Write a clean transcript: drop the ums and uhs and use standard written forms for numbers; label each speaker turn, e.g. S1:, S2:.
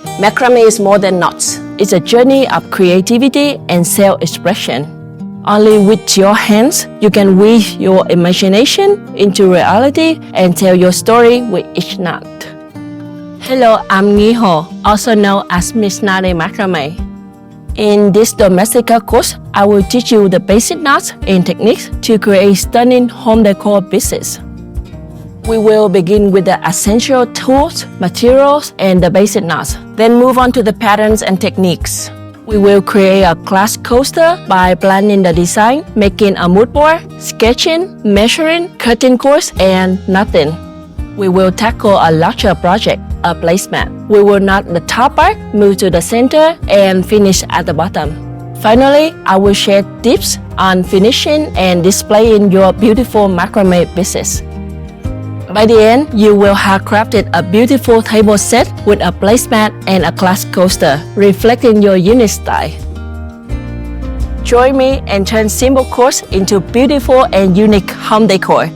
S1: Macrame is more than knots. It's a journey of creativity and self-expression. Only with your hands, you can weave your imagination into reality and tell your story with each knot. Hello, I'm Nghi Ho, also known as Miss Knottie Macrame. In this Domestika course, I will teach you the basic knots and techniques to create stunning home decor pieces. We will begin with the essential tools, materials, and the basic knots, then move on to the patterns and techniques. We will create a glass coaster by planning the design, making a mood board, sketching, measuring, cutting cords, and knotting. We will tackle a larger project, a placemat. We will knot the top part, move to the center, and finish at the bottom. Finally, I will share tips on finishing and displaying your beautiful macrame pieces. By the end, you will have crafted a beautiful table set with a placemat and a glass coaster, reflecting your unique style. Join me and turn simple chords into beautiful and unique home decor.